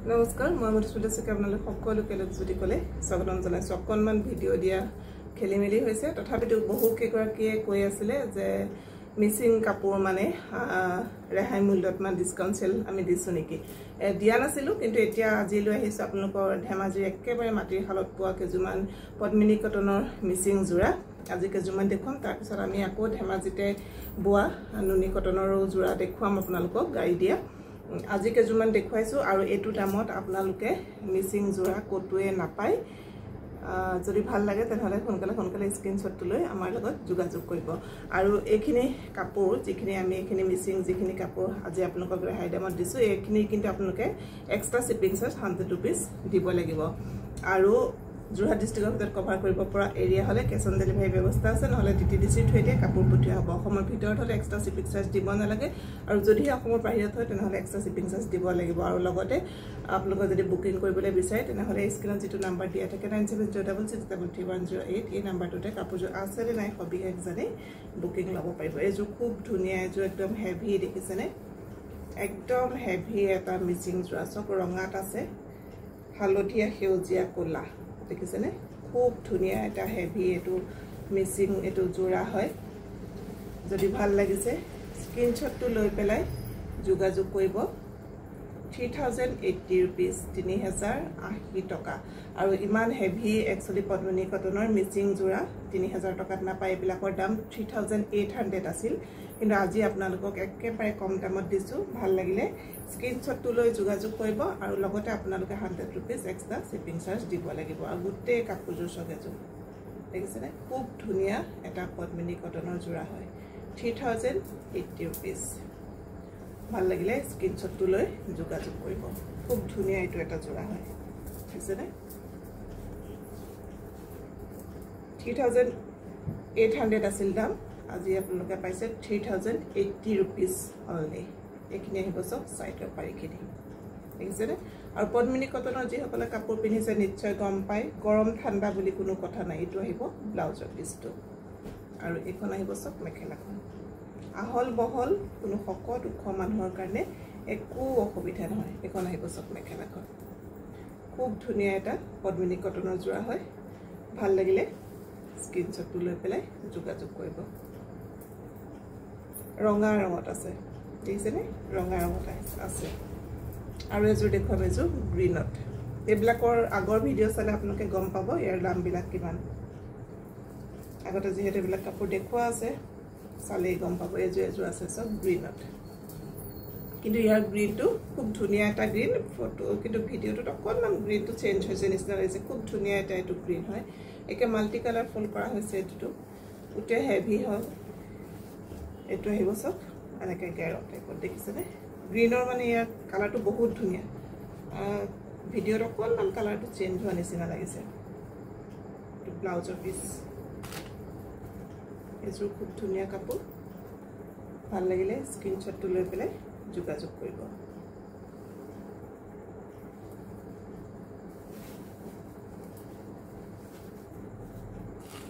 নমস্কাৰ মই মধুস্মিতা চেকে আপোনালোক সকলোকে যদি কলে স্বাগতম জনাইছো অকনমান ভিডিও দিয়া খেলিমেলি হৈছে তথাপিতো বহু কেগৰাকীয়ে কৈ আছিল যে মিসিং কাপোৰ মানে ৰেহাই মূল্যত মান ডিসকাউন্ট সেল আমি দিছো নেকি দিয়া নাছিলো কিন্তু এতিয়া আজি লৈ আহিছো আপোনালোকৰ ধেমাজিৰ একেবাৰে মাটিৰ হালত পোৱা কেজুমান পদ্মিনী কটনৰ মিসিং জোৰা আজি কেজুমান দেখুৱাম তাৰ পিছত আমি আকৌ ধেমাজিতে বোৱা নুনি কটনৰ জোৰা দেখুৱাম আপোনালোকক গাড়ী দিয়া আজি কেজুমান দেখুৱাইছো আৰু এটু দামত আপোনালোকে মিসিং জোৰা কটুৱে নাপায় যদি ভাল লাগে তেনহলে সোনকালে স্ক্ৰিনশ্বট লৈ আমাৰ লগত যোগাযোগ কৰিব আৰু এইখিনি কাপোৰ যিখিনি আমি এইখিনি মিসিং যিখিনি কাপোৰ আজি আপোনালোকক ৰেহাই দামত দিছো এইখিনি কিন্তু আপোনালোকে এক্সট্ৰা শিপিং চাৰ্জ 100 रुपीस দিব লাগিব আৰু যোৰহাট ডিস্ট্ৰিক্টৰ ভিতৰত কভাৰ কৰিব পৰা এৰিয়া হলে কেশ অন ডেলিভাৰী ব্যৱস্থা আছে নহলে টিটিডিসি থৈতে কাপোৰ পঠিয়া হ'ব অসমৰ ভিতৰত হলে এক্সট্ৰা শিপিং চাৰ্জ দিব নালাগে আৰু যদি অসমৰ বাহিৰত হয় তেনহলে এক্সট্ৰা শিপিং চাৰ্জ দিব লাগিব আৰু লগতে আপোনালোকে যদি বুকিং কৰিবলৈ বিচাৰে তেনহলে স্ক্ৰিনত যেটো নাম্বাৰ দিয়া থাকে 9706333108 এই নাম্বাৰটোতে কাপোৰ আছে নে নাই সবিশেষ জানি বুকিং ল'ব পাৰিব এজো খুব ধুনিয়া এজো একদম হেভি দেখিছেনে একদম হেভি এটা মিসিং জোৰা সক ৰঙাত আছে হালধীয়া সেউজীয়া কলা দেখিছেনে খুব ধুনিয়া এটা হেভি এটো মিসিং এটো জোৰা হয় যদি ভাল লাগিছে স্ক্ৰিনশ্বটটো লৈ পেলাই যোগাযোগ কৰিব 3080 रुपीस 3080 টকা আৰু ইমান হেভি একচুয়ালি পদ্মিনী কটনৰ মিসিং জোৰা 3000 টকাত না পাই বিলাকৰ দাম 3800 আছিল কিন্তু আজি আপোনালোকক একেবাৰে কম দামত দিছো ভাল লাগিলে স্ক্ৰিনশ্বটটো লৈ যোগাযোগ কৰিব আৰু লগতে আপোনালোকে 100 रुपीस এক্সট্ৰা শিপিং চাৰ্জ দিব লাগিব আৰু গুটে কাপোৰজোৰ সগেজো দেখিছেনে খুব ধুনিয়া এটা পদ্মিনী কটনৰ জোৰা হয় 3080 रुपीस ভাল লাগিলে স্ক্ৰিনশ্বটটো লৈ যোগাযোগ কৰিব খুব ধুনিয়া এটো এটা জোৰা হয় বুজিছেনে 3800 আছিল দাম আজি আপোনালোকে পাইছে 3080 रुपीस অনলি এখিনি আহিব সব সাইটৰ পাৰিখিনি দেখিছেনে আৰু পদ্মিনী কটনৰ যি সকলে কাপোৰ পিন্ধিছে নিশ্চয় গম পায় গৰম ঠাণ্ডা বুলি কোনো কথা নাই এটো আহিব ব্লাউজৰ পিছটো আৰু এখন আহিব সব মেখেলাখন আহল বহল কোনো শকত উখ মানুহৰ কাৰণে একো অসুবিধা নহয় এখন আহিব সব মেখেলাখন খুব ধুনিয়া এটা পদ্মিনী কটনৰ জোৰা হয় ভাল লাগিলে স্ক্ৰিনশ্বটটো লৈ পেলাই যোগাযোগ কৰিব ৰঙা ৰঙত আছে দেখিছেনে ৰঙা ৰঙত আছে আৰু এজোৰ দেখুৱাম এজোৰ গ্ৰীনত এইবিলাকৰ আগৰ ভিডিও চালে আপোনালোকে গম পাব ইয়াৰ দাম বিলাক কিমান আগতে যেহেতু এইবিলাক কাপোৰ দেখুৱা আছে চালে গম পাব এজোৰ আছে সব গ্ৰীনত কিন্তু ইয়াৰ গ্ৰীনটো খুব ধুনিয়া এটা গ্ৰীন ফটো কিন্তু ভিডিওটো অকনমান গ্ৰীনটো চেঞ্জ হৈছে নিচিনা লাগিছে খুব ধুনিয়া এটা এটো গ্ৰীন হয় একে মাল্টি কালাৰ ফুল কৰা হৈছে এটো উতে হেভি হয় এটো আহিব সব এনেকে গেৰ টাইপৰ দেখিছেনে গ্ৰীনৰ মানে ইয়াৰ কালাৰটো বহুত ধুনিয়া ভিডিওৰ অকনমান কালাৰটো চেঞ্জ হোৱা নিচিনা লাগিছে এটো ব্লাউজৰ পিস এজো খুব ধুনিয়া কাপোৰ ভাল লাগিলে স্ক্ৰিনশ্বটটো লৈ পেলাই যোগাযোগ কৰিব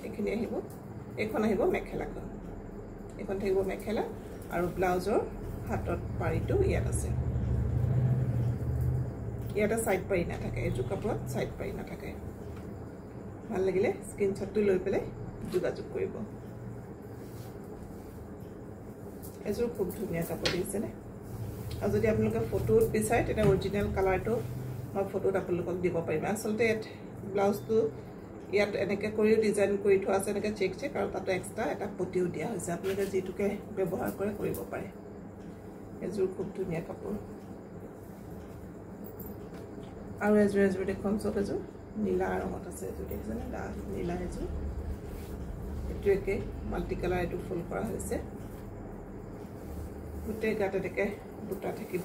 এখিনি আহিব এখন আহিব মেখেলাখন এখন থাকিব মেখেলা আৰু ব্লাউজৰ হাতত পাৰিটো ইয়াত আছে ইয়াতে সাইড পাৰি না থাকে এজো কাপোৰত সাইড পাৰি না থাকে ভাল লাগিলে স্ক্ৰিনশ্বটটো লৈ পেলাই যোগাযোগ কৰিব এজোৰ খুব ধুনিয়া কাপোৰ দিছেনে আৰু যদি আপোনালোকে ফটোত বিচাৰে তেটা অৰিজিনাল কালাৰটো মই ফটোত আপোনালোকক দিব পাৰিম আসলতে ব্লাউজটো ইয়াত এনেকে কৰি ডিজাইন কৰি থোৱা আছে এনেকে চেক আৰু তাতে এক্সট্ৰা এটা পটিও দিয়া হৈছে আপোনালোকে যেটুকে ব্যৱহাৰ কৰে কৰিব পাৰে এজোৰ খুব ধুনিয়া কাপোৰ আৰু এজোৰ দেখুৱাম সব এজোৰ নীলা ৰঙত আছে এজোৰ দেখিছেনে নীলা এজোৰ এটো একে মাল্টি কালাৰ এটো ফুল কৰা হৈছে গুটে গাতে দেখে বুটা থাকিব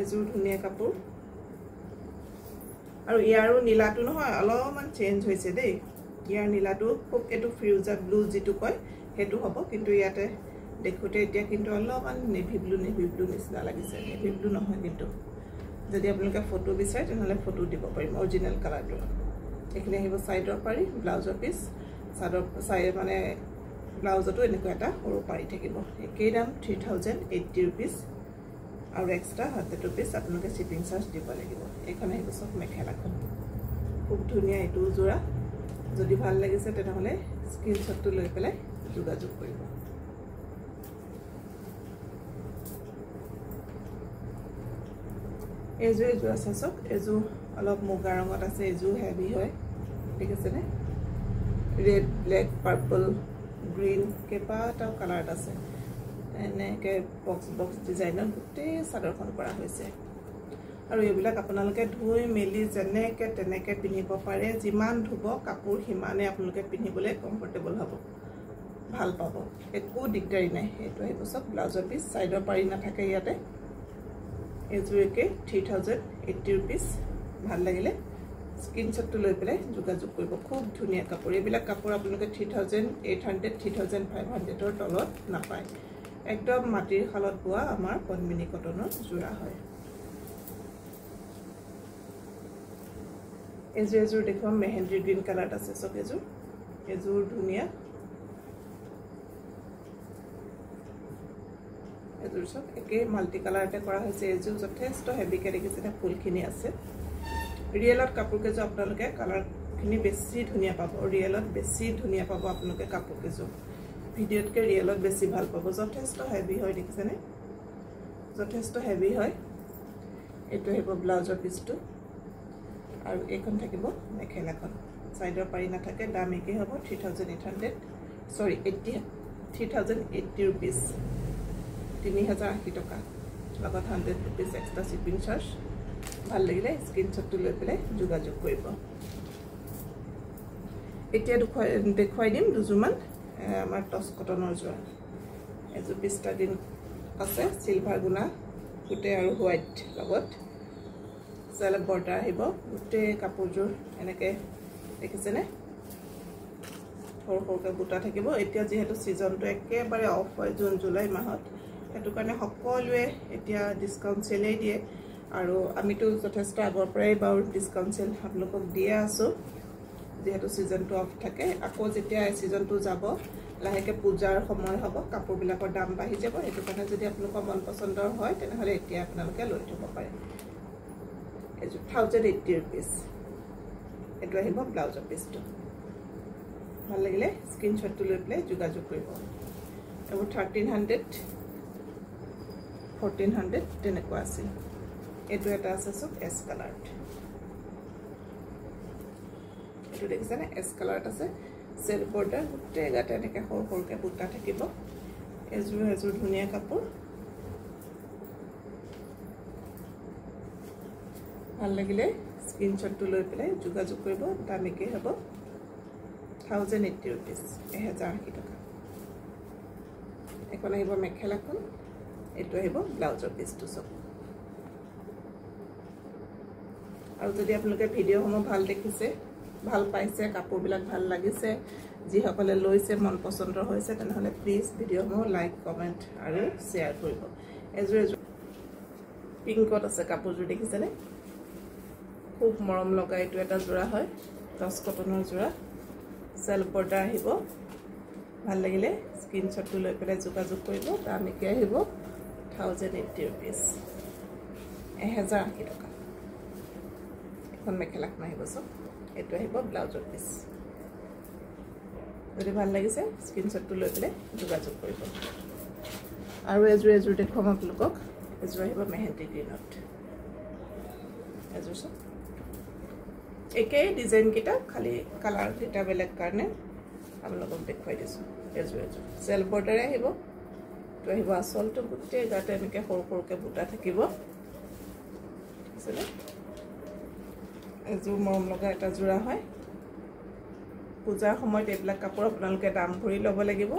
এজোৰ ধুনিয়া কাপোৰ আৰু ইয়াৰো নীলাটো নহয় অলপমান চেঞ্জ হৈছে দেই ইয়াৰ নীলাটো খুব এটো ফিউজা ব্লু যেটো কয় হেতু হ'ব কিন্তু ইয়াতে দেখুতে এতিয়া কিন্তু অলপমান নেভি ব্লু নিচিনা লাগিছে নেভি ব্লু নহয় কিন্তু যদি আপোনালোকে ফটো বিচাৰে তেনহলে ফটো দিব পাৰিম অৰিজিনাল কালাৰটো এখিনি আহিব সাইডৰ পাৰি ব্লাউজৰ পিস সাইডৰ সাইড মানে ব্লাউজটো এনেকুৱা এটা সৰু পাৰি থাকিব একেই দাম 3080 रुपीस আৰু এক্সট্ৰা 100 rupees আপোনালোকে শিপিং চাৰ্জ দিব লাগিব এইখন আহিব সব মেখেলাখন খুব ধুনীয়া এইটো জোৰা যদি ভাল লাগিছে তেনেহলে স্ক্ৰিনশ্বটটো লৈ পেলাই যোগাযোগ কৰিব এজো আছে সব এজো অলপ মুগা ৰঙত আছে এজো হেভি হয় ঠিক আছে নে red black purple green কেপাটা কালার আছে এনেকে বক্স ডিজাইনৰ গুটে সাদৰখন কৰা হৈছে আৰু এইবিলাক আপোনালোকে ধুই মেলি যেনেকে তেনেকে পিনিব পাৰে যিমান ধুব কাপোৰ হিমানে আপোনালোকে পিনিবলে কমফৰ্টেবল হ'ব ভাল পাব একো দিগদাৰি নাই এটো আহিব সব ব্লাউজৰ পিস সাইডৰ পাৰি না থাকে ইয়াতে এজুকে 3080 rupees ভাল লাগিলে স্ক্ৰিনশ্বটটো লৈ পেলাই যোগাযোগ কৰিব খুব ধুনীয়া কাপোৰ এইবিলাক কাপোৰ আপোনালোকে 3800 3500 ৰ তলত নাপায় একদম মাটিৰ খালত বোৱা আমাৰ পদ্মিনী কটনৰ জোৰা হয় এজুৰ দেখো মেহেন্দি গ্ৰীণ কালাৰ আছে সব এজুৰ ধুনীয়া এজুৰ সব একে মাল্টি কালাৰতে কৰা হৈছে এজুৰ যথেষ্ট হেভিকে দেখিছে ফুলখিনি আছে ৰিয়েলত কাপোৰ কেজো আপোনালোকে কালাৰ খিনি বেছি ধুনীয়া পাব ৰিয়েলত বেছি ধুনীয়া পাব আপোনালোকে কাপোৰ কেজো ভিডিওতকে ৰিয়েলত বেছি ভাল পাব যথেষ্ট হেভি হয় দেখিছেনে যথেষ্ট হেভি হয় এটো হেব ব্লাউজৰ পিসটো আৰু এখন থাকিব মেখেলাখন সাইডৰ পাৰি না থাকে দাম একে হ'ব 3080 rupees 3080 টকা লগত 100 rupees এক্সট্ৰা শিপিং চাৰ্জ ভাল লাগিলে স্ক্ৰিনশ্বটটো লৈ পেলাই যোগাযোগ কৰিব এতিয়া দেখুৱাই দিম দুজুমান আমাৰ টস কটনৰ জোৰা এজু পিস্তা দিন আছে সিলভাৰ গুনা গুটে আৰু হোৱাইট লগত সালে বৰ্ডাৰ আহিব গুটে কাপোৰজোৰ এনেকে দেখিছেনে সৰকে বুটা থাকিব এতিয়া যেহেতু সিজনটো একেবাৰে অফ হয় জুন জুলাই মাহত হেতু কাৰণে সকলোৱে এতিয়া ডিসকাউন্ট চেলেই দিয়ে আৰু আমিতো যথেষ্ট আগৰ পৰাই বাৰ ডিসকাউন্ট চেল আপোনালোকক দিয়া আছো যেহেতু সিজনটো অফ থাকে আকৌ যেতিয়া সিজনটো যাব লাহেকে পূজাৰ সময় হ'ব কাপোৰ বিলাকৰ দাম বাঢ়ি যাব হেতু কাৰণে যদি আপোনালোকৰ মন পছন্দৰ হয় তেনেহলে এতিয়া আপোনালোকে লৈ থব পাৰে এজু 1080 rupees এটো আহিব ব্লাউজৰ পিসটো ভাল লাগিলে স্ক্ৰিনশ্বটটো লৈ প্লে যোগাযোগ কৰিব আৰু 1400 তেনেকুৱা আছে এটো এটা আছে সব এস কালাৰ এটো দেখিছেনে এস কালাৰ আছে সেল বৰ্ডাৰ গুটে গাতে এনেকে সৰকে বুটা থাকিব এজু ধুনীয়া কাপোৰ ভাল লাগিলে স্ক্ৰিনশ্বটটো লৈ পেলাই যোগাযোগ কৰিব দাম একে হ'ব 1080 rupees 1080 টকা এখন আহিব মেখেলাখন এটো আহিব ব্লাউজৰ পিসটো সব আৰু যদি আপোনালোকে ভিডিওসমূহ ভাল দেখিছে ভাল পাইছে কাপোৰবিলাক ভাল লাগিছে যি সকলে লৈছে মন পছন্দৰ হৈছে তেনেহলে প্লিজ ভিডিওসমূহ লাইক কমেন্ট আৰু শেয়াৰ কৰিব এজু পিংকত আছে কাপোৰজোৰ দেখিছেনে খুব মৰম লগা এটো এটা জোৰা হয় টস কটনৰ জোৰা সেলফ বৰ্ডাৰ আহিব ভাল লাগিলে স্ক্ৰিনশ্বটটো লৈ পেলাই যোগাযোগ কৰিব দাম একে আহিব 1080 rupees 1080 টকা এখন মেখেলাখন আহিব সব এটো আহিব ব্লাউজৰ পিস যদি ভাল লাগিছে স্ক্ৰিনশ্বটটো লৈ পেলাই যোগাযোগ কৰিব আৰু এজু দেখুৱাম আপোনালোকক এজু আহিব মেহেন্দি গ্ৰীণত এজু সব একে ডিজাইন কিটা খালি কালাৰ কিটা বেলেগ কাৰণে আপোনালোকক দেখুৱাই দিছো এজু সেল বৰ্ডাৰ আহিব তো আহিব আসলটো গুটে গাতে এনেকে সৰকে বুটা থাকিব ঠিক এজু মৰম লগা এটা জোৰা হয় পূজাৰ সময়ত এইবিলাক কাপোৰ আপোনালোকে দাম ভৰি ল'ব লাগিব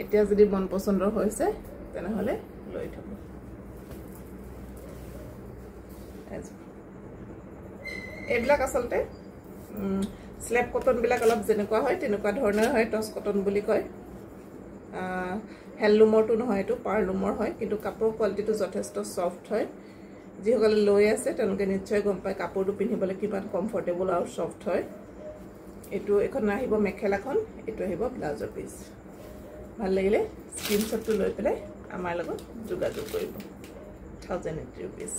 এতিয়া যদি মন পছন্দৰ হৈছে তেনেহলে লৈ থব এইবিলাক আসলতে স্ল্যাব কটন বিলাক অলপ যেনেকুৱা হয় তেনেকুৱা ধৰণৰ হয় টস কটন বুলি কয় হেললুমৰটো নহয় এটো পাৰলুমৰ হয় কিন্তু কাপোৰ কোৱালিটিটো যথেষ্ট সফট হয় যিসকলে লৈ আছে তেওঁলোকে নিশ্চয় গম পায় কাপোৰটো পিন্ধিবলৈ কিমান কমফৰ্টেবল আৰু সফট হয় এটো এখন আহিব মেখেলাখন এটো আহিব ব্লাউজৰ পিস ভাল লাগিলে স্ক্ৰিনশ্বটটো লৈ পেলাই আমাৰ লগত যোগাযোগ কৰিব 1080 rupees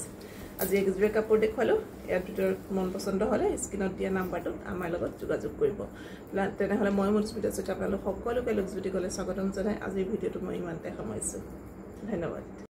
আজি একজোৰা কাপোৰ দেখুৱালো ইয়াৰ ভিতৰত মন পছন্দ হলে স্ক্ৰিনত দিয়া নাম্বাৰটো আমাৰ লগত যোগাযোগ কৰিব তেনেহলে মই মুস্মিতা চৈতে আপোনালোক সকলোকে লুকজুটি গলে স্বাগতম জনাই আজিৰ ভিডিঅ'টো মই ইমানতে সামৰিছো ধন্যবাদ